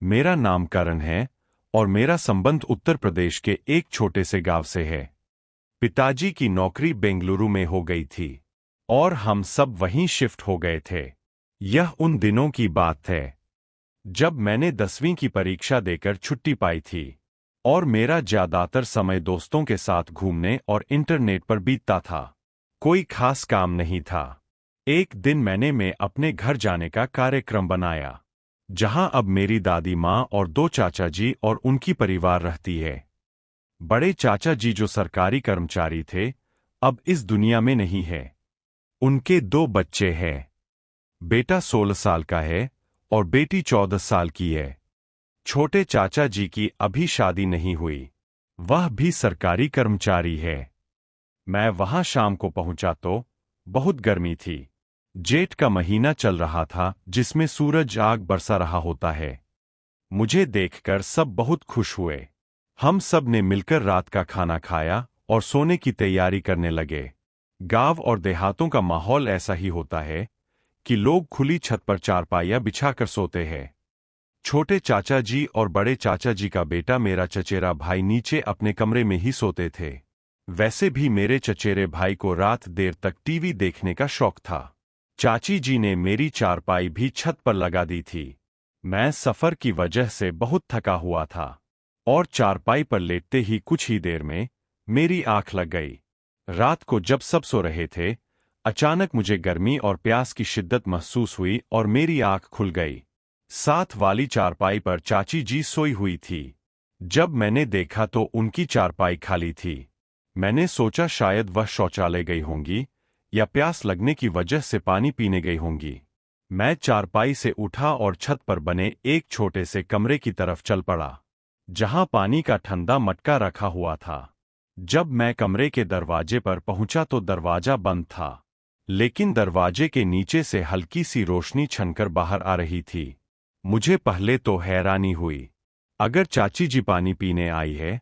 मेरा नाम करण है और मेरा संबंध उत्तर प्रदेश के एक छोटे से गांव से है। पिताजी की नौकरी बेंगलुरु में हो गई थी और हम सब वहीं शिफ्ट हो गए थे। यह उन दिनों की बात है जब मैंने 10वीं की परीक्षा देकर छुट्टी पाई थी और मेरा ज्यादातर समय दोस्तों के साथ घूमने और इंटरनेट पर बीतता था। कोई खास काम नहीं था। एक दिन मैं अपने घर जाने का कार्यक्रम बनाया, जहां अब मेरी दादी माँ और 2 चाचा जी और उनकी परिवार रहती है। बड़े चाचा जी जो सरकारी कर्मचारी थे, अब इस दुनिया में नहीं है। उनके 2 बच्चे हैं। बेटा 16 साल का है और बेटी 14 साल की है। छोटे चाचा जी की अभी शादी नहीं हुई, वह भी सरकारी कर्मचारी है। मैं वहां शाम को पहुंचा तो बहुत गर्मी थी। जेठ का महीना चल रहा था, जिसमें सूरज आग बरसा रहा होता है। मुझे देखकर सब बहुत खुश हुए। हम सब ने मिलकर रात का खाना खाया और सोने की तैयारी करने लगे। गांव और देहातों का माहौल ऐसा ही होता है कि लोग खुली छत पर चारपाइयां बिछाकर सोते हैं। छोटे चाचा जी और बड़े चाचा जी का बेटा मेरा चचेरा भाई नीचे अपने कमरे में ही सोते थे। वैसे भी मेरे चचेरे भाई को रात देर तक टीवी देखने का शौक था। चाची जी ने मेरी चारपाई भी छत पर लगा दी थी। मैं सफर की वजह से बहुत थका हुआ था और चारपाई पर लेटते ही कुछ ही देर में मेरी आंख लग गई। रात को जब सब सो रहे थे, अचानक मुझे गर्मी और प्यास की शिद्दत महसूस हुई और मेरी आंख खुल गई। साथ वाली चारपाई पर चाची जी सोई हुई थी। जब मैंने देखा तो उनकी चारपाई खाली थी। मैंने सोचा शायद वह शौचालय गई होंगी या प्यास लगने की वजह से पानी पीने गई होंगी। मैं चारपाई से उठा और छत पर बने एक छोटे से कमरे की तरफ चल पड़ा, जहां पानी का ठंडा मटका रखा हुआ था। जब मैं कमरे के दरवाजे पर पहुंचा तो दरवाजा बंद था, लेकिन दरवाजे के नीचे से हल्की सी रोशनी छनकर बाहर आ रही थी। मुझे पहले तो हैरानी हुई। अगर चाची जी पानी पीने आई है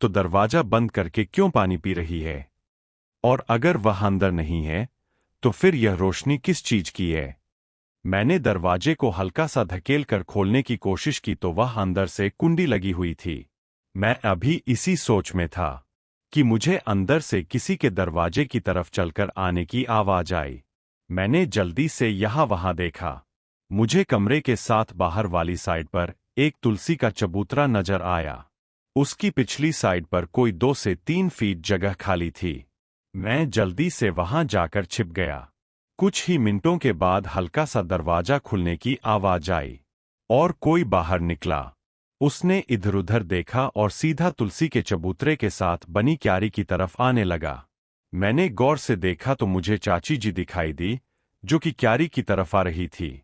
तो दरवाजा बंद करके क्यों पानी पी रही है? और अगर वह अंदर नहीं है तो फिर यह रोशनी किस चीज की है? मैंने दरवाजे को हल्का सा धकेल कर खोलने की कोशिश की तो वह अंदर से कुंडी लगी हुई थी। मैं अभी इसी सोच में था कि मुझे अंदर से किसी के दरवाजे की तरफ चलकर आने की आवाज आई। मैंने जल्दी से यहां वहां देखा। मुझे कमरे के साथ बाहर वाली साइड पर एक तुलसी का चबूतरा नजर आया। उसकी पिछली साइड पर कोई 2 से 3 फीट जगह खाली थी। मैं जल्दी से वहां जाकर छिप गया। कुछ ही मिनटों के बाद हल्का सा दरवाजा खुलने की आवाज आई और कोई बाहर निकला। उसने इधर-उधर देखा और सीधा तुलसी के चबूतरे के साथ बनी क्यारी की तरफ आने लगा। मैंने गौर से देखा तो मुझे चाची जी दिखाई दी, जो कि क्यारी की तरफ आ रही थी।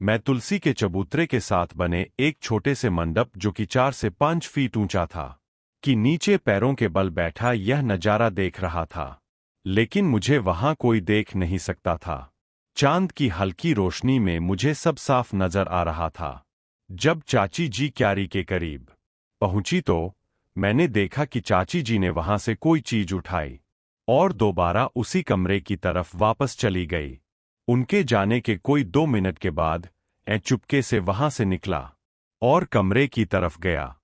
मैं तुलसी के चबूतरे के साथ बने एक छोटे से मंडप, जो कि 4 से 5 फीट ऊंचा था, कि नीचे पैरों के बल बैठा यह नजारा देख रहा था। लेकिन मुझे वहां कोई देख नहीं सकता था। चांद की हल्की रोशनी में मुझे सब साफ नजर आ रहा था। जब चाची जी क्यारी के करीब पहुंची तो मैंने देखा कि चाची जी ने वहां से कोई चीज उठाई और दोबारा उसी कमरे की तरफ वापस चली गई। उनके जाने के कोई 2 मिनट के बाद मैं चुपके से वहां से निकला और कमरे की तरफ गया।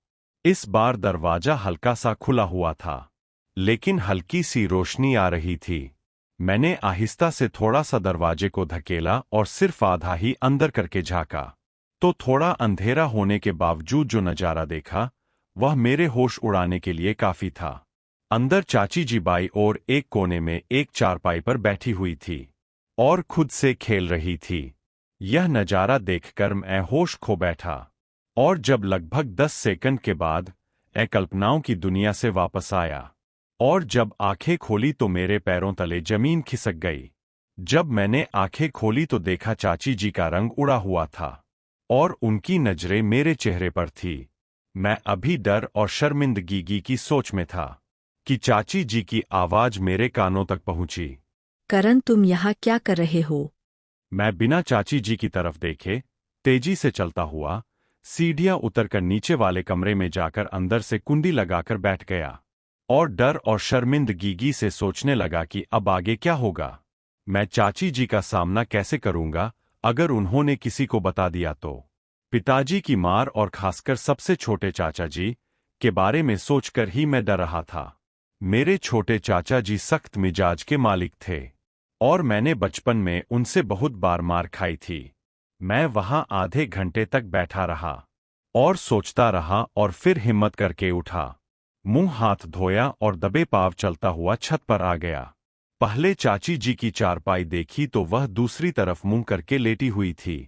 इस बार दरवाजा हल्का सा खुला हुआ था, लेकिन हल्की सी रोशनी आ रही थी। मैंने आहिस्ता से थोड़ा सा दरवाजे को धकेला और सिर्फ आधा ही अंदर करके झांका, तो थोड़ा अंधेरा होने के बावजूद जो नजारा देखा वह मेरे होश उड़ाने के लिए काफी था। अंदर चाची जी बाई और एक कोने में एक चारपाई पर बैठी हुई थी और खुद से खेल रही थी। यह नजारा देखकर मैं होश खो बैठा और जब लगभग 10 सेकंड के बाद मैं कल्पनाओं की दुनिया से वापस आया और जब आंखें खोली तो मेरे पैरों तले जमीन खिसक गई। जब मैंने आंखें खोली तो देखा चाची जी का रंग उड़ा हुआ था और उनकी नजरें मेरे चेहरे पर थी। मैं अभी डर और शर्मिंदगी की सोच में था कि चाची जी की आवाज मेरे कानों तक पहुंची। करण, तुम यहाँ क्या कर रहे हो? मैं बिना चाची जी की तरफ देखे तेजी से चलता हुआ सीढ़ियां उतरकर नीचे वाले कमरे में जाकर अंदर से कुंडी लगाकर बैठ गया और डर और शर्मिंदगी से सोचने लगा कि अब आगे क्या होगा। मैं चाची जी का सामना कैसे करूंगा अगर उन्होंने किसी को बता दिया तो। पिताजी की मार और खासकर सबसे छोटे चाचा जी के बारे में सोचकर ही मैं डर रहा था। मेरे छोटे चाचा जी सख्त मिजाज के मालिक थे और मैंने बचपन में उनसे बहुत बार मार खाई थी। मैं वहां आधे घंटे तक बैठा रहा और सोचता रहा और फिर हिम्मत करके उठा, मुंह हाथ धोया और दबे पांव चलता हुआ छत पर आ गया। पहले चाची जी की चारपाई देखी तो वह दूसरी तरफ मुंह करके लेटी हुई थी।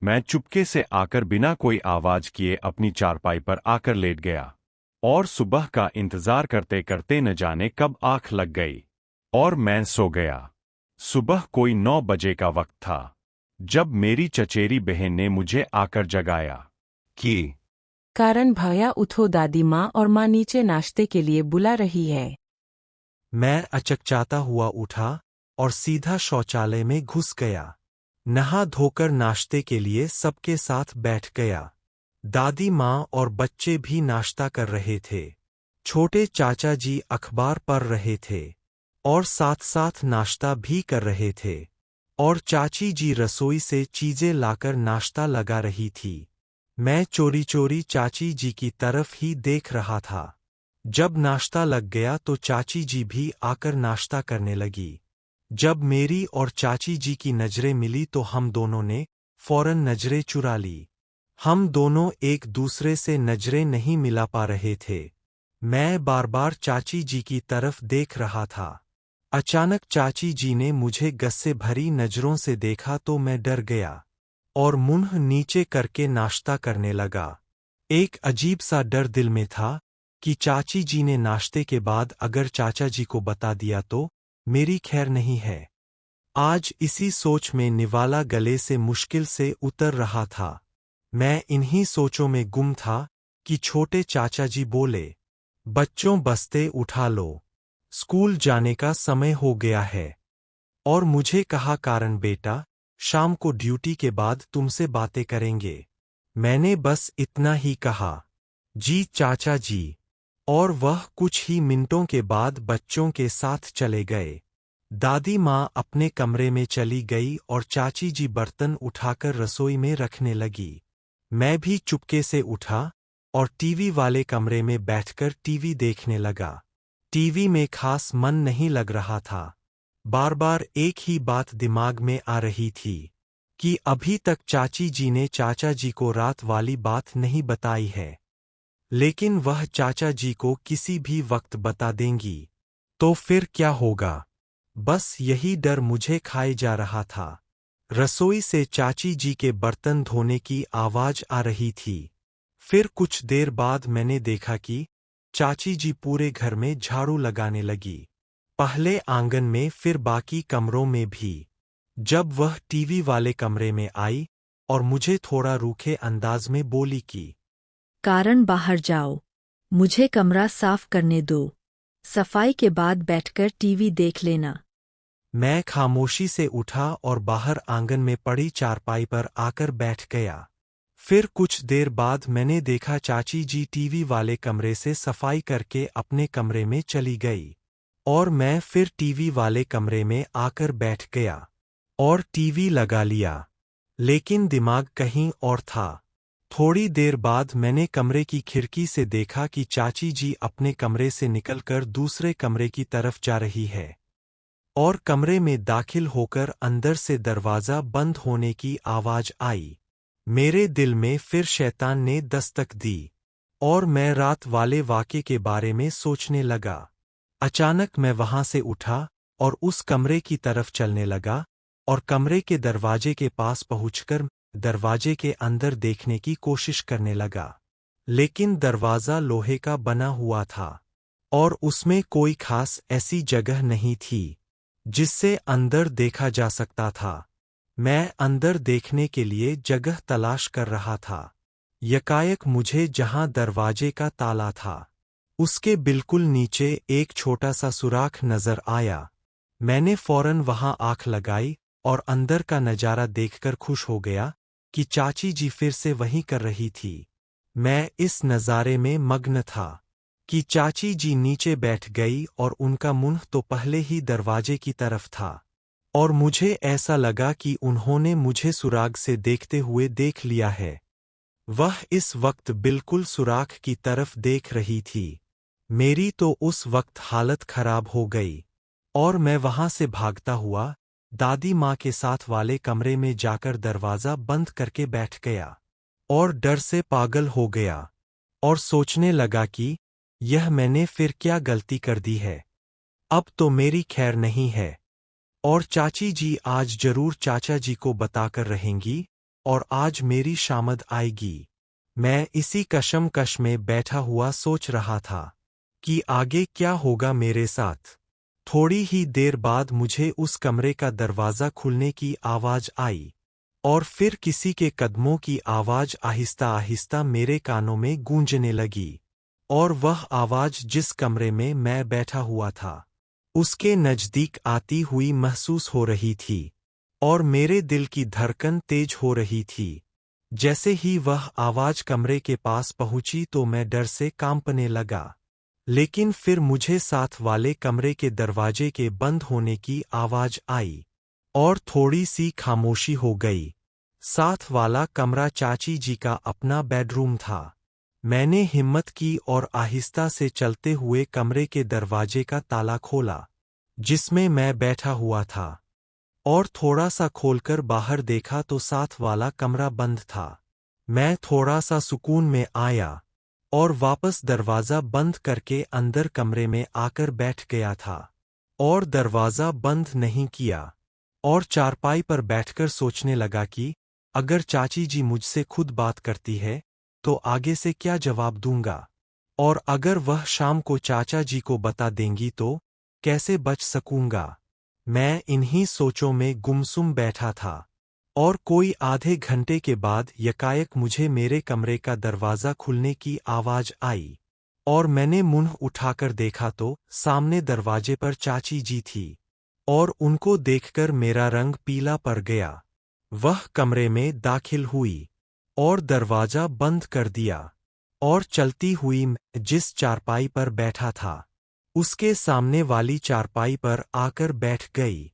मैं चुपके से आकर बिना कोई आवाज किए अपनी चारपाई पर आकर लेट गया और सुबह का इंतजार करते करते न जाने कब आंख लग गई और मैं सो गया। सुबह कोई 9 बजे का वक्त था जब मेरी चचेरी बहन ने मुझे आकर जगाया कि कारण भैया उठो, दादी माँ और माँ नीचे नाश्ते के लिए बुला रही है। मैं अचकचाता हुआ उठा और सीधा शौचालय में घुस गया। नहा धोकर नाश्ते के लिए सबके साथ बैठ गया। दादी माँ और बच्चे भी नाश्ता कर रहे थे। छोटे चाचा जी अखबार पढ़ रहे थे और साथ साथ नाश्ता भी कर रहे थे और चाची जी रसोई से चीजें लाकर नाश्ता लगा रही थी। मैं चोरी चोरी चाची जी की तरफ ही देख रहा था। जब नाश्ता लग गया तो चाची जी भी आकर नाश्ता करने लगी। जब मेरी और चाची जी की नजरें मिली तो हम दोनों ने फौरन नजरें चुरा ली। हम दोनों एक दूसरे से नजरें नहीं मिला पा रहे थे। मैं बार बार चाची जी की तरफ देख रहा था। अचानक चाची जी ने मुझे गुस्से भरी नजरों से देखा तो मैं डर गया और मुंह नीचे करके नाश्ता करने लगा। एक अजीब सा डर दिल में था कि चाची जी ने नाश्ते के बाद अगर चाचा जी को बता दिया तो मेरी खैर नहीं है। आज इसी सोच में निवाला गले से मुश्किल से उतर रहा था। मैं इन्हीं सोचों में गुम था कि छोटे चाचा जी बोले, बच्चों बस्ते उठा लो, स्कूल जाने का समय हो गया है। और मुझे कहा, कारण बेटा शाम को ड्यूटी के बाद तुमसे बातें करेंगे। मैंने बस इतना ही कहा, जी चाचा जी, और वह कुछ ही मिनटों के बाद बच्चों के साथ चले गए। दादी माँ अपने कमरे में चली गई और चाची जी बर्तन उठाकर रसोई में रखने लगी। मैं भी चुपके से उठा और टीवी वाले कमरे में बैठकर टीवी देखने लगा। टीवी में खास मन नहीं लग रहा था। बार बार एक ही बात दिमाग में आ रही थी कि अभी तक चाची जी ने चाचा जी को रात वाली बात नहीं बताई है, लेकिन वह चाचा जी को किसी भी वक्त बता देंगी तो फिर क्या होगा। बस यही डर मुझे खाए जा रहा था। रसोई से चाची जी के बर्तन धोने की आवाज आ रही थी। फिर कुछ देर बाद मैंने देखा कि चाची जी पूरे घर में झाड़ू लगाने लगी, पहले आंगन में फिर बाकी कमरों में भी। जब वह टीवी वाले कमरे में आई और मुझे थोड़ा रूखे अंदाज में बोली कि कारण बाहर जाओ, मुझे कमरा साफ करने दो, सफाई के बाद बैठकर टीवी देख लेना। मैं खामोशी से उठा और बाहर आंगन में पड़ी चारपाई पर आकर बैठ गया। फिर कुछ देर बाद मैंने देखा चाची जी टीवी वाले कमरे से सफाई करके अपने कमरे में चली गई और मैं फिर टीवी वाले कमरे में आकर बैठ गया और टीवी लगा लिया, लेकिन दिमाग कहीं और था। थोड़ी देर बाद मैंने कमरे की खिड़की से देखा कि चाची जी अपने कमरे से निकलकर दूसरे कमरे की तरफ जा रही है और कमरे में दाखिल होकर अंदर से दरवाजा बंद होने की आवाज आई। मेरे दिल में फिर शैतान ने दस्तक दी और मैं रात वाले वाक़े के बारे में सोचने लगा। अचानक मैं वहां से उठा और उस कमरे की तरफ चलने लगा और कमरे के दरवाजे के पास पहुंचकर दरवाजे के अंदर देखने की कोशिश करने लगा, लेकिन दरवाजा लोहे का बना हुआ था और उसमें कोई खास ऐसी जगह नहीं थी जिससे अंदर देखा जा सकता था। मैं अंदर देखने के लिए जगह तलाश कर रहा था। यकायक मुझे जहां दरवाजे का ताला था उसके बिल्कुल नीचे एक छोटा सा सुराख नजर आया। मैंने फौरन वहां आंख लगाई और अंदर का नजारा देखकर खुश हो गया कि चाची जी फिर से वही कर रही थी। मैं इस नजारे में मग्न था कि चाची जी नीचे बैठ गई और उनका मुंह तो पहले ही दरवाजे की तरफ था और मुझे ऐसा लगा कि उन्होंने मुझे सुराग से देखते हुए देख लिया है। वह इस वक्त बिल्कुल सुराख की तरफ देख रही थी। मेरी तो उस वक्त हालत खराब हो गई और मैं वहां से भागता हुआ दादी माँ के साथ वाले कमरे में जाकर दरवाज़ा बंद करके बैठ गया और डर से पागल हो गया और सोचने लगा कि यह मैंने फिर क्या गलती कर दी है। अब तो मेरी खैर नहीं है और चाची जी आज जरूर चाचा जी को बताकर रहेंगी और आज मेरी शामद आएगी। मैं इसी कशमकश में बैठा हुआ सोच रहा था कि आगे क्या होगा मेरे साथ। थोड़ी ही देर बाद मुझे उस कमरे का दरवाज़ा खुलने की आवाज़ आई और फिर किसी के कदमों की आवाज़ आहिस्ता आहिस्ता मेरे कानों में गूंजने लगी और वह आवाज़ जिस कमरे में मैं बैठा हुआ था उसके नज़दीक आती हुई महसूस हो रही थी और मेरे दिल की धड़कन तेज हो रही थी। जैसे ही वह आवाज़ कमरे के पास पहुंची तो मैं डर से कांपने लगा, लेकिन फिर मुझे साथ वाले कमरे के दरवाजे के बंद होने की आवाज़ आई और थोड़ी सी खामोशी हो गई। साथ वाला कमरा चाची जी का अपना बेडरूम था। मैंने हिम्मत की और आहिस्ता से चलते हुए कमरे के दरवाजे का ताला खोला जिसमें मैं बैठा हुआ था और थोड़ा सा खोलकर बाहर देखा तो साथ वाला कमरा बंद था। मैं थोड़ा सा सुकून में आया और वापस दरवाज़ा बंद करके अंदर कमरे में आकर बैठ गया था और दरवाज़ा बंद नहीं किया और चारपाई पर बैठकर सोचने लगा कि अगर चाची जी मुझसे खुद बात करती है तो आगे से क्या जवाब दूंगा, और अगर वह शाम को चाचा जी को बता देंगी तो कैसे बच सकूंगा। मैं इन्हीं सोचों में गुमसुम बैठा था और कोई आधे घंटे के बाद यकायक मुझे मेरे कमरे का दरवाज़ा खुलने की आवाज़ आई और मैंने मुंह उठाकर देखा तो सामने दरवाजे पर चाची जी थी और उनको देखकर मेरा रंग पीला पड़ गया। वह कमरे में दाखिल हुई और दरवाज़ा बंद कर दिया और चलती हुई मैं जिस चारपाई पर बैठा था उसके सामने वाली चारपाई पर आकर बैठ गई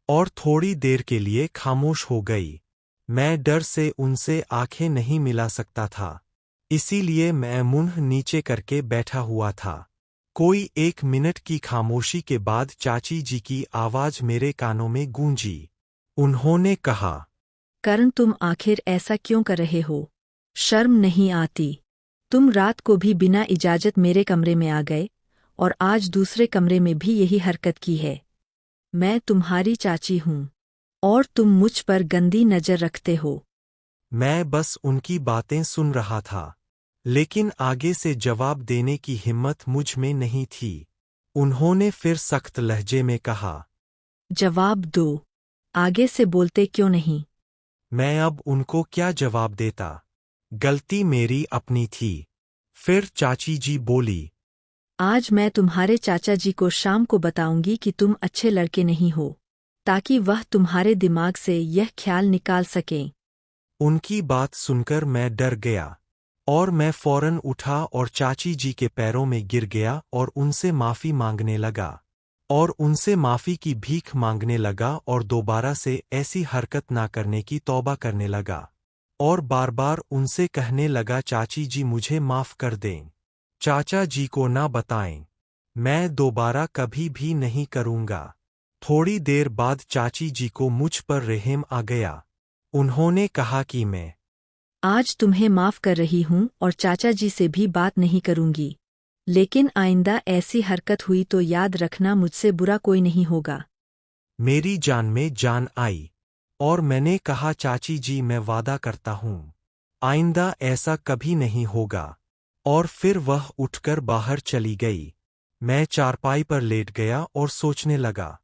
और थोड़ी देर के लिए खामोश हो गई। मैं डर से उनसे आंखें नहीं मिला सकता था, इसीलिए मैं मुंह नीचे करके बैठा हुआ था। कोई 1 मिनट की खामोशी के बाद चाची जी की आवाज़ मेरे कानों में गूंजी। उन्होंने कहा, करण, तुम आखिर ऐसा क्यों कर रहे हो? शर्म नहीं आती? तुम रात को भी बिना इजाजत मेरे कमरे में आ गए और आज दूसरे कमरे में भी यही हरकत की है। मैं तुम्हारी चाची हूँ और तुम मुझ पर गंदी नज़र रखते हो। मैं बस उनकी बातें सुन रहा था, लेकिन आगे से जवाब देने की हिम्मत मुझ में नहीं थी। उन्होंने फिर सख्त लहजे में कहा, जवाब दो, आगे से बोलते क्यों नहीं? मैं अब उनको क्या जवाब देता? गलती मेरी अपनी थी। फिर चाची जी बोली, आज मैं तुम्हारे चाचा जी को शाम को बताऊंगी कि तुम अच्छे लड़के नहीं हो, ताकि वह तुम्हारे दिमाग से यह ख्याल निकाल सकें। उनकी बात सुनकर मैं डर गया और मैं फौरन उठा और चाची जी के पैरों में गिर गया और उनसे माफ़ी मांगने लगा और उनसे माफ़ी की भीख मांगने लगा और दोबारा से ऐसी हरकत ना करने की तौबा करने लगा और बार-बार उनसे कहने लगा, चाची जी मुझे माफ़ कर दें, चाचा जी को ना बताएं, मैं दोबारा कभी भी नहीं करूँगा। थोड़ी देर बाद चाची जी को मुझ पर रहम आ गया। उन्होंने कहा कि मैं आज तुम्हें माफ़ कर रही हूँ और चाचा जी से भी बात नहीं करूँगी, लेकिन आइंदा ऐसी हरकत हुई तो याद रखना मुझसे बुरा कोई नहीं होगा। मेरी जान में जान आई और मैंने कहा, चाची जी मैं वादा करता हूँ आइंदा ऐसा कभी नहीं होगा। और फिर वह उठकर बाहर चली गई। मैं चारपाई पर लेट गया और सोचने लगा,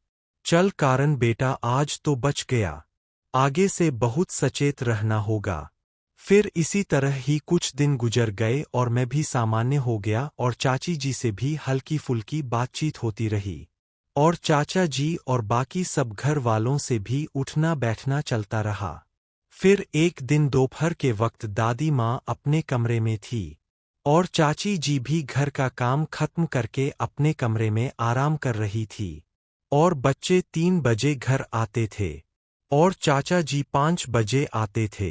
चल कारण बेटा आज तो बच गया, आगे से बहुत सचेत रहना होगा। फिर इसी तरह ही कुछ दिन गुजर गए और मैं भी सामान्य हो गया और चाची जी से भी हल्की फुल्की बातचीत होती रही और चाचा जी और बाकी सब घर वालों से भी उठना बैठना चलता रहा। फिर एक दिन दोपहर के वक्त दादी माँ अपने कमरे में थी और चाची जी भी घर का काम खत्म करके अपने कमरे में आराम कर रही थी और बच्चे 3 बजे घर आते थे और चाचा जी 5 बजे आते थे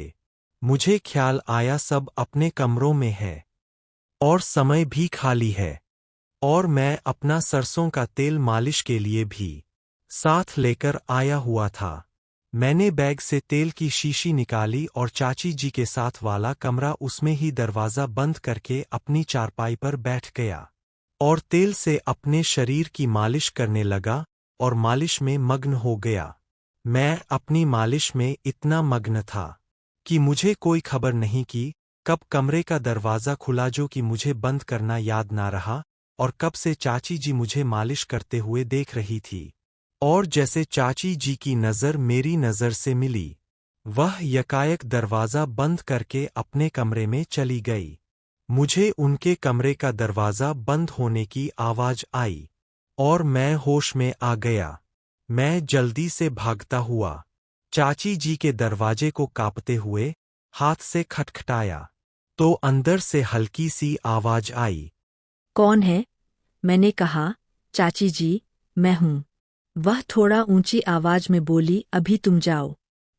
मुझे ख्याल आया सब अपने कमरों में है और समय भी खाली है और मैं अपना सरसों का तेल मालिश के लिए भी साथ लेकर आया हुआ था। मैंने बैग से तेल की शीशी निकाली और चाची जी के साथ वाला कमरा उसमें ही दरवाज़ा बंद करके अपनी चारपाई पर बैठ गया और तेल से अपने शरीर की मालिश करने लगा और मालिश में मग्न हो गया। मैं अपनी मालिश में इतना मग्न था कि मुझे कोई खबर नहीं कि कब कमरे का दरवाज़ा खुला जो कि मुझे बंद करना याद ना रहा और कब से चाची जी मुझे मालिश करते हुए देख रही थी। और जैसे चाची जी की नज़र मेरी नज़र से मिली, वह यकायक दरवाज़ा बंद करके अपने कमरे में चली गई। मुझे उनके कमरे का दरवाज़ा बंद होने की आवाज़ आई और मैं होश में आ गया। मैं जल्दी से भागता हुआ चाची जी के दरवाजे को कांपते हुए हाथ से खटखटाया तो अंदर से हल्की सी आवाज़ आई। कौन है? मैंने कहा, चाची जी, मैं हूँ। वह थोड़ा ऊंची आवाज में बोली, अभी तुम जाओ,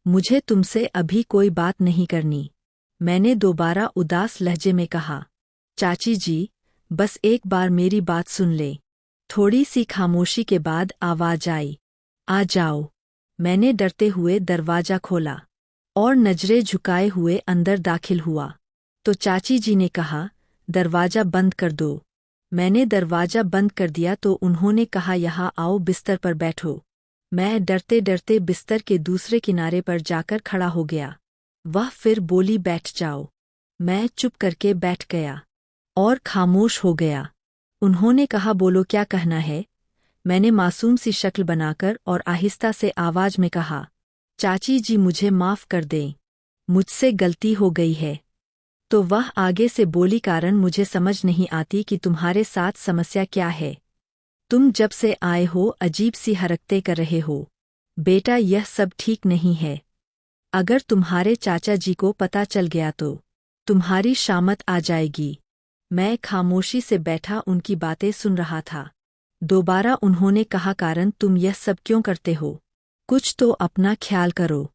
मुझे तुमसे अभी कोई बात नहीं करनी। मैंने दोबारा उदास लहजे में कहा, चाची जी, बस एक बार मेरी बात सुन ले। थोड़ी सी खामोशी के बाद आवाज आई, आ जाओ। मैंने डरते हुए दरवाजा खोला और नजरें झुकाए हुए अंदर दाखिल हुआ तो चाची जी ने कहा, दरवाजा बंद कर दो। मैंने दरवाजा बंद कर दिया तो उन्होंने कहा, यहाँ आओ, बिस्तर पर बैठो। मैं डरते डरते बिस्तर के दूसरे किनारे पर जाकर खड़ा हो गया। वह फिर बोली, बैठ जाओ। मैं चुप करके बैठ गया और खामोश हो गया। उन्होंने कहा, बोलो क्या कहना है। मैंने मासूम सी शक्ल बनाकर और आहिस्ता से आवाज में कहा, चाची जी मुझे माफ कर दें, मुझसे गलती हो गई है। तो वह आगे से बोली, कारण मुझे समझ नहीं आती कि तुम्हारे साथ समस्या क्या है। तुम जब से आए हो अजीब सी हरकतें कर रहे हो। बेटा, यह सब ठीक नहीं है। अगर तुम्हारे चाचा जी को पता चल गया तो तुम्हारी शामत आ जाएगी। मैं खामोशी से बैठा उनकी बातें सुन रहा था। दोबारा उन्होंने कहा, कारण तुम यह सब क्यों करते हो? कुछ तो अपना ख्याल करो।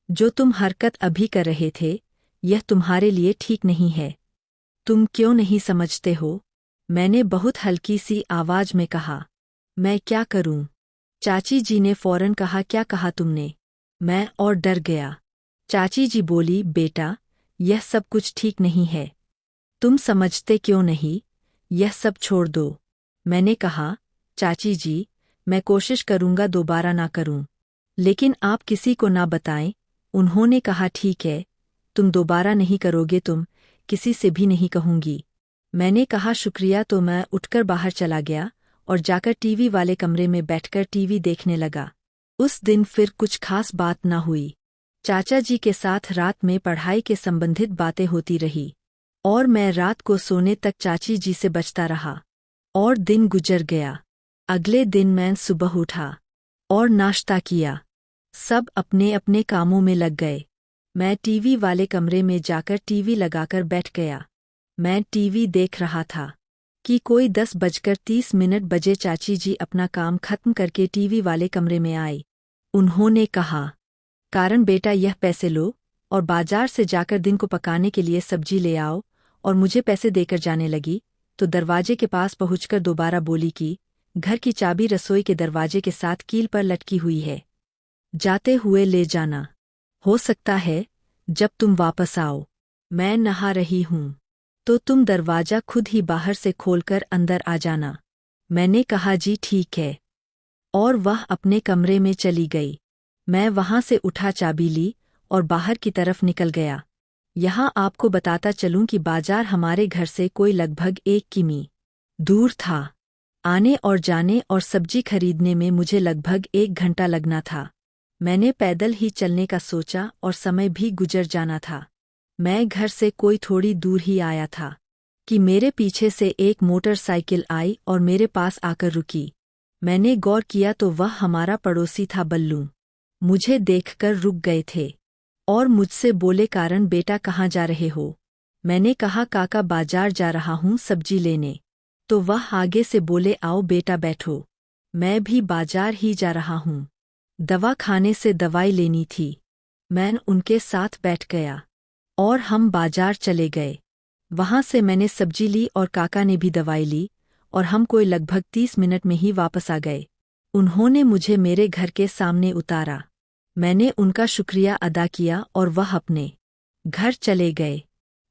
जो तुम हरकत अभी कर रहे थे, यह तुम्हारे लिए ठीक नहीं है। तुम क्यों नहीं समझते हो? मैंने बहुत हल्की सी आवाज में कहा, मैं क्या करूं? चाची जी ने फौरन कहा, क्या कहा तुमने? मैं और डर गया। चाची जी बोली, बेटा, यह सब कुछ ठीक नहीं है। तुम समझते क्यों नहीं? यह सब छोड़ दो। मैंने कहा, चाची जी, मैं कोशिश करूंगा दोबारा ना करूं, लेकिन आप किसी को ना बताएं। उन्होंने कहा, ठीक है, तुम दोबारा नहीं करोगे, तुम किसी से भी नहीं कहूंगी। मैंने कहा, शुक्रिया। तो मैं उठकर बाहर चला गया और जाकर टीवी वाले कमरे में बैठकर टीवी देखने लगा। उस दिन फिर कुछ खास बात ना हुई। चाचा जी के साथ रात में पढ़ाई के संबंधित बातें होती रही और मैं रात को सोने तक चाची जी से बचता रहा और दिन गुजर गया। अगले दिन मैं सुबह उठा और नाश्ता किया। सब अपने अपने कामों में लग गए। मैं टीवी वाले कमरे में जाकर टीवी लगाकर बैठ गया। मैं टीवी देख रहा था कि कोई 10:30 बजे चाची जी अपना काम खत्म करके टीवी वाले कमरे में आई। उन्होंने कहा, कारण बेटा, यह पैसे लो और बाजार से जाकर दिन को पकाने के लिए सब्जी ले आओ। और मुझे पैसे देकर जाने लगी तो दरवाजे के पास पहुंचकर दोबारा बोली कि घर की चाबी रसोई के दरवाजे के साथ कील पर लटकी हुई है, जाते हुए ले जाना। हो सकता है जब तुम वापस आओ, मैं नहा रही हूं, तो तुम दरवाजा खुद ही बाहर से खोलकर अंदर आ जाना। मैंने कहा, जी ठीक है, और वह अपने कमरे में चली गई। मैं वहां से उठा, चाबी ली और बाहर की तरफ निकल गया। यहाँ आपको बताता चलूं कि बाजार हमारे घर से कोई लगभग 1 किमी दूर था। आने और जाने और सब्जी खरीदने में मुझे लगभग 1 घंटा लगना था। मैंने पैदल ही चलने का सोचा और समय भी गुजर जाना था। मैं घर से कोई थोड़ी दूर ही आया था कि मेरे पीछे से एक मोटरसाइकिल आई और मेरे पास आकर रुकी। मैंने गौर किया तो वह हमारा पड़ोसी था, बल्लू। मुझे देखकर रुक गए थे और मुझसे बोले, कारण बेटा कहाँ जा रहे हो? मैंने कहा, काका बाजार जा रहा हूँ सब्जी लेने। तो वह आगे से बोले, आओ बेटा बैठो, मैं भी बाजार ही जा रहा हूँ, दवा खाने से दवाई लेनी थी। मैं उनके साथ बैठ गया और हम बाजार चले गए। वहां से मैंने सब्जी ली और काका ने भी दवाई ली और हम कोई लगभग 30 मिनट में ही वापस आ गए। उन्होंने मुझे मेरे घर के सामने उतारा। मैंने उनका शुक्रिया अदा किया और वह अपने घर चले गए।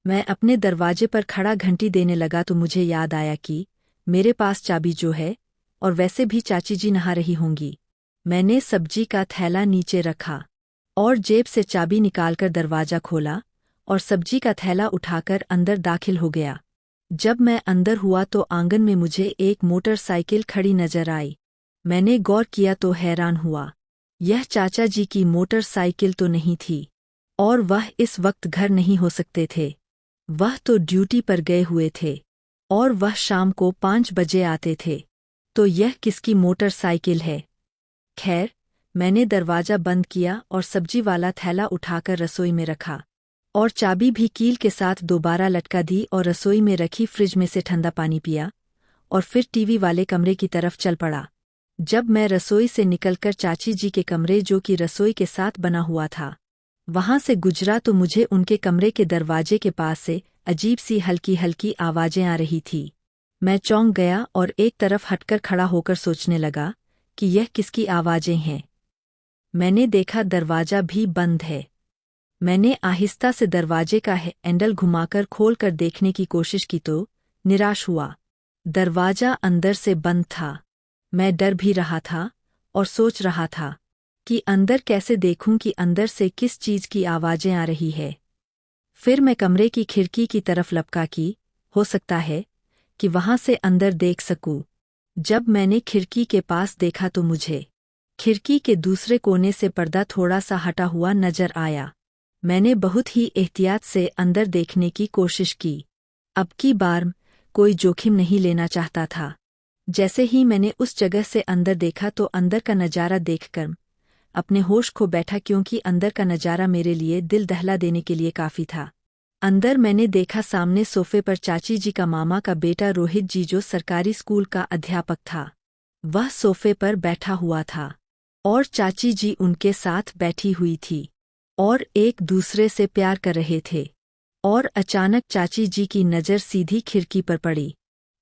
मैं अपने दरवाजे पर खड़ा घंटी देने लगा तो मुझे याद आया कि मेरे पास चाबी जो है, और वैसे भी चाची जी नहा रही होंगी। मैंने सब्जी का थैला नीचे रखा और जेब से चाबी निकालकर दरवाजा खोला और सब्जी का थैला उठाकर अंदर दाखिल हो गया। जब मैं अंदर हुआ तो आंगन में मुझे एक मोटरसाइकिल खड़ी नजर आई। मैंने गौर किया तो हैरान हुआ। यह चाचा जी की मोटरसाइकिल तो नहीं थी और वह इस वक्त घर नहीं हो सकते थे। वह तो ड्यूटी पर गए हुए थे और वह शाम को 5 बजे आते थे। तो यह किसकी मोटरसाइकिल है? खैर, मैंने दरवाजा बंद किया और सब्जी वाला थैला उठाकर रसोई में रखा और चाबी भी कील के साथ दोबारा लटका दी और रसोई में रखी फ्रिज में से ठंडा पानी पिया और फिर टीवी वाले कमरे की तरफ चल पड़ा। जब मैं रसोई से निकलकर चाची जी के कमरे, जो कि रसोई के साथ बना हुआ था, वहां से गुजरा तो मुझे उनके कमरे के दरवाजे के पास से अजीब सी हल्की हल्की आवाजें आ रही थी। मैं चौंक गया और एक तरफ हटकर खड़ा होकर सोचने लगा कि यह किसकी आवाजें हैं। मैंने देखा दरवाजा भी बंद है। मैंने आहिस्ता से दरवाजे का हैंडल घुमाकर खोलकर देखने की कोशिश की तो निराश हुआ। दरवाजा अंदर से बंद था। मैं डर भी रहा था और सोच रहा था कि अंदर कैसे देखूं कि अंदर से किस चीज की आवाजें आ रही है। फिर मैं कमरे की खिड़की की तरफ लपका कि हो सकता है कि वहां से अंदर देख सकूं। जब मैंने खिड़की के पास देखा तो मुझे खिड़की के दूसरे कोने से पर्दा थोड़ा सा हटा हुआ नजर आया। मैंने बहुत ही एहतियात से अंदर देखने की कोशिश की। अब की बार कोई जोखिम नहीं लेना चाहता था। जैसे ही मैंने उस जगह से अंदर देखा तो अंदर का नज़ारा देखकर अपने होश खो बैठा, क्योंकि अंदर का नज़ारा मेरे लिए दिल दहला देने के लिए काफ़ी था। अंदर मैंने देखा सामने सोफे पर चाची जी का मामा का बेटा रोहित जी, जो सरकारी स्कूल का अध्यापक था। वह सोफे पर बैठा हुआ था और चाची जी उनके साथ बैठी हुई थी और एक दूसरे से प्यार कर रहे थे। और अचानक चाची जी की नज़र सीधी खिड़की पर पड़ी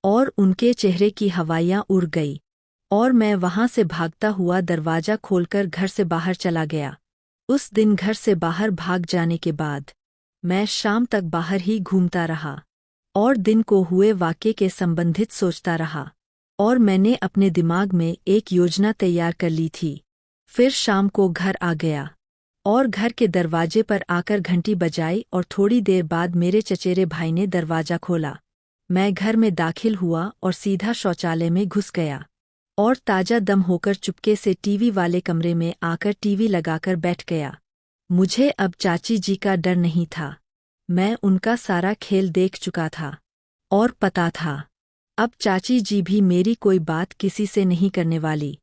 और उनके चेहरे की हवाइयाँ उड़ गई और मैं वहां से भागता हुआ दरवाजा खोलकर घर से बाहर चला गया। उस दिन घर से बाहर भाग जाने के बाद मैं शाम तक बाहर ही घूमता रहा और दिन को हुए वाक़ये के संबंधित सोचता रहा और मैंने अपने दिमाग में एक योजना तैयार कर ली थी। फिर शाम को घर आ गया और घर के दरवाजे पर आकर घंटी बजाई और थोड़ी देर बाद मेरे चचेरे भाई ने दरवाजा खोला। मैं घर में दाखिल हुआ और सीधा शौचालय में घुस गया और ताजा दम होकर चुपके से टीवी वाले कमरे में आकर टीवी लगाकर बैठ गया। मुझे अब चाची जी का डर नहीं था। मैं उनका सारा खेल देख चुका था और पता था अब चाची जी भी मेरी कोई बात किसी से नहीं करने वाली,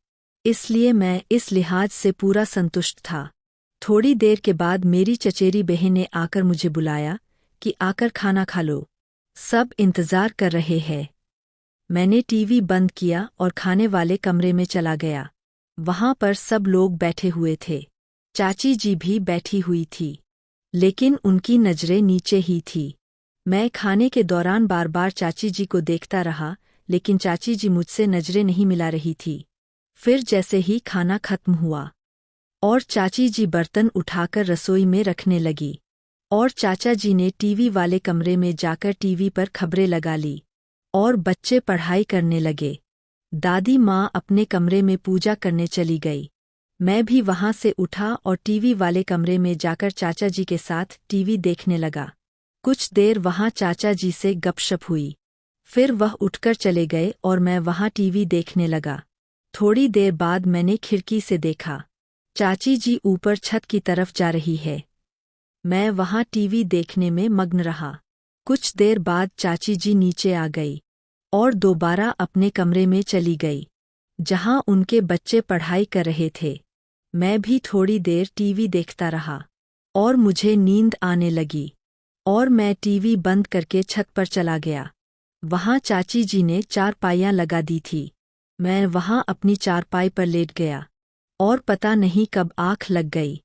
इसलिए मैं इस लिहाज से पूरा संतुष्ट था। थोड़ी देर के बाद मेरी चचेरी बहन ने आकर मुझे बुलाया कि आकर खाना खा लो, सब इंतज़ार कर रहे हैं। मैंने टीवी बंद किया और खाने वाले कमरे में चला गया। वहां पर सब लोग बैठे हुए थे। चाची जी भी बैठी हुई थी, लेकिन उनकी नज़रें नीचे ही थी। मैं खाने के दौरान बार बार चाची जी को देखता रहा, लेकिन चाची जी मुझसे नज़रें नहीं मिला रही थी। फिर जैसे ही खाना खत्म हुआ और चाची जी बर्तन उठाकर रसोई में रखने लगी और चाचा जी ने टीवी वाले कमरे में जाकर टीवी पर खबरें लगा ली और बच्चे पढ़ाई करने लगे। दादी माँ अपने कमरे में पूजा करने चली गई। मैं भी वहां से उठा और टीवी वाले कमरे में जाकर चाचा जी के साथ टीवी देखने लगा। कुछ देर वहां चाचा जी से गपशप हुई, फिर वह उठकर चले गए और मैं वहां टीवी देखने लगा। थोड़ी देर बाद मैंने खिड़की से देखा, चाची जी ऊपर छत की तरफ जा रही है। मैं वहां टीवी देखने में मग्न रहा। कुछ देर बाद चाची जी नीचे आ गई और दोबारा अपने कमरे में चली गई, जहां उनके बच्चे पढ़ाई कर रहे थे। मैं भी थोड़ी देर टीवी देखता रहा और मुझे नींद आने लगी और मैं टीवी बंद करके छत पर चला गया। वहां चाची जी ने चारपाइयां लगा दी थी। मैं वहां अपनी चारपाई पर लेट गया और पता नहीं कब आँख लग गई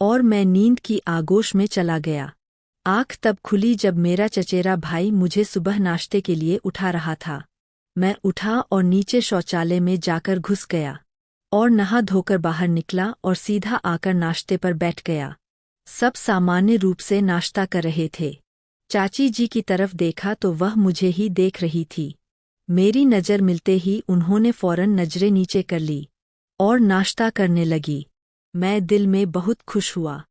और मैं नींद की आगोश में चला गया। आँख तब खुली जब मेरा चचेरा भाई मुझे सुबह नाश्ते के लिए उठा रहा था। मैं उठा और नीचे शौचालय में जाकर घुस गया और नहा धोकर बाहर निकला और सीधा आकर नाश्ते पर बैठ गया। सब सामान्य रूप से नाश्ता कर रहे थे। चाची जी की तरफ देखा तो वह मुझे ही देख रही थी। मेरी नज़र मिलते ही उन्होंने फौरन नजरें नीचे कर ली और नाश्ता करने लगी। मैं दिल में बहुत खुश हुआ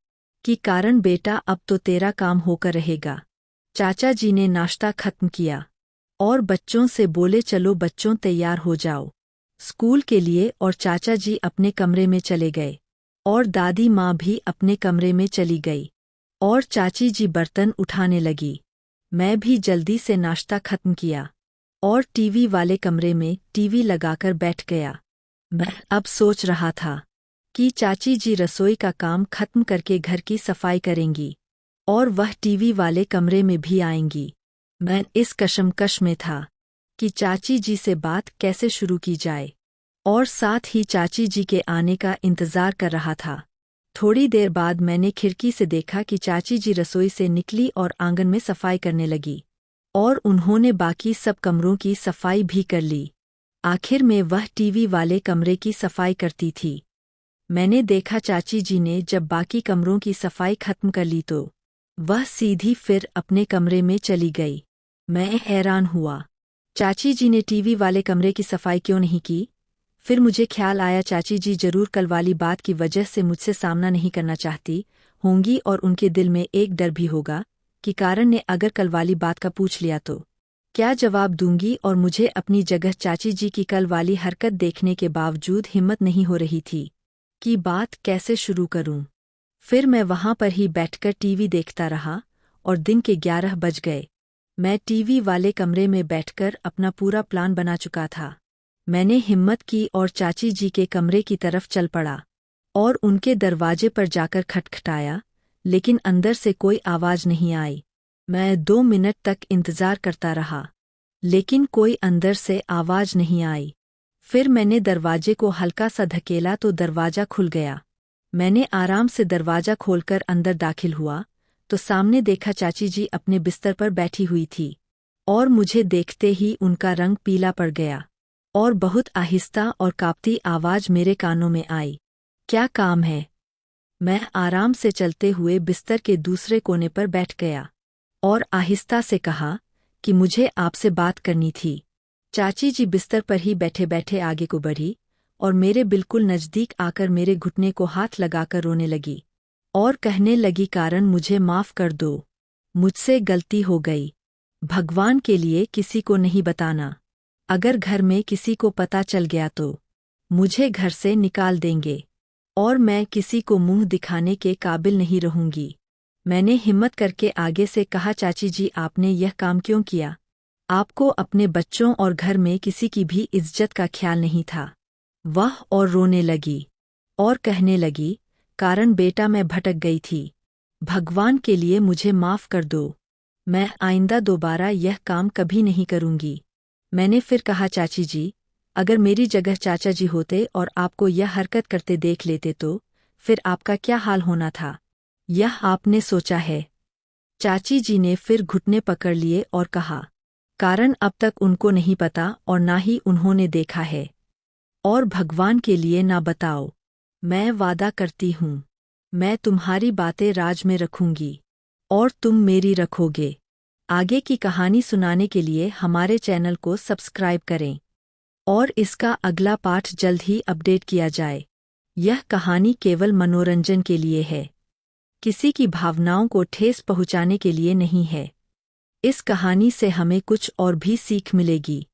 कि कारण बेटा अब तो तेरा काम होकर रहेगा। चाचा जी ने नाश्ता खत्म किया और बच्चों से बोले चलो बच्चों तैयार हो जाओ स्कूल के लिए, और चाचा जी अपने कमरे में चले गए और दादी माँ भी अपने कमरे में चली गई और चाची जी बर्तन उठाने लगी। मैं भी जल्दी से नाश्ता खत्म किया और टीवी वाले कमरे में टीवी लगाकर बैठ गया। मैं अब सोच रहा था कि चाची जी रसोई का काम खत्म करके घर की सफाई करेंगी और वह टीवी वाले कमरे में भी आएंगी। मैं इस कशमकश में था कि चाची जी से बात कैसे शुरू की जाए और साथ ही चाची जी के आने का इंतज़ार कर रहा था। थोड़ी देर बाद मैंने खिड़की से देखा कि चाची जी रसोई से निकली और आंगन में सफाई करने लगी और उन्होंने बाकी सब कमरों की सफाई भी कर ली। आखिर में वह टीवी वाले कमरे की सफाई करती थी। मैंने देखा चाची जी ने जब बाकी कमरों की सफाई खत्म कर ली तो वह सीधी फिर अपने कमरे में चली गई। मैं हैरान हुआ, चाची जी ने टीवी वाले कमरे की सफाई क्यों नहीं की? फिर मुझे ख्याल आया चाची जी जरूर कल वाली बात की वजह से मुझसे सामना नहीं करना चाहती होंगी और उनके दिल में एक डर भी होगा कि कारण ने अगर कल वाली बात का पूछ लिया तो क्या जवाब दूंगी, और मुझे अपनी जगह चाची जी की कल वाली हरकत देखने के बावजूद हिम्मत नहीं हो रही थी कि बात कैसे शुरू करूं। फिर मैं वहां पर ही बैठकर टीवी देखता रहा और दिन के 11 बज गए। मैं टीवी वाले कमरे में बैठकर अपना पूरा प्लान बना चुका था। मैंने हिम्मत की और चाची जी के कमरे की तरफ चल पड़ा और उनके दरवाजे पर जाकर खटखटाया, लेकिन अंदर से कोई आवाज नहीं आई। मैं 2 मिनट तक इंतजार करता रहा, लेकिन कोई अंदर से आवाज नहीं आई। फिर मैंने दरवाजे को हल्का सा धकेला तो दरवाजा खुल गया। मैंने आराम से दरवाजा खोलकर अंदर दाखिल हुआ तो सामने देखा चाची जी अपने बिस्तर पर बैठी हुई थी और मुझे देखते ही उनका रंग पीला पड़ गया और बहुत आहिस्ता और कांपती आवाज मेरे कानों में आई, क्या काम है? मैं आराम से चलते हुए बिस्तर के दूसरे कोने पर बैठ गया और आहिस्ता से कहा कि मुझे आपसे बात करनी थी। चाची जी बिस्तर पर ही बैठे बैठे आगे को बढ़ी और मेरे बिल्कुल नज़दीक आकर मेरे घुटने को हाथ लगाकर रोने लगी और कहने लगी, कारण मुझे माफ़ कर दो, मुझसे गलती हो गई। भगवान के लिए किसी को नहीं बताना, अगर घर में किसी को पता चल गया तो मुझे घर से निकाल देंगे और मैं किसी को मुंह दिखाने के काबिल नहीं रहूंगी। मैंने हिम्मत करके आगे से कहा, चाची जी आपने यह काम क्यों किया? आपको अपने बच्चों और घर में किसी की भी इज्जत का ख्याल नहीं था। वह और रोने लगी और कहने लगी, कारण बेटा मैं भटक गई थी, भगवान के लिए मुझे माफ़ कर दो, मैं आइंदा दोबारा यह काम कभी नहीं करूंगी। मैंने फिर कहा, चाची जी अगर मेरी जगह चाचा जी होते और आपको यह हरकत करते देख लेते तो फिर आपका क्या हाल होना था, यह आपने सोचा है? चाची जी ने फिर घुटने पकड़ लिए और कहा, कारण अब तक उनको नहीं पता और ना ही उन्होंने देखा है, और भगवान के लिए ना बताओ। मैं वादा करती हूँ मैं तुम्हारी बातें राज में रखूंगी और तुम मेरी रखोगे। आगे की कहानी सुनाने के लिए हमारे चैनल को सब्सक्राइब करें और इसका अगला पार्ट जल्द ही अपडेट किया जाए। यह कहानी केवल मनोरंजन के लिए है, किसी की भावनाओं को ठेस पहुंचाने के लिए नहीं है। इस कहानी से हमें कुछ और भी सीख मिलेगी।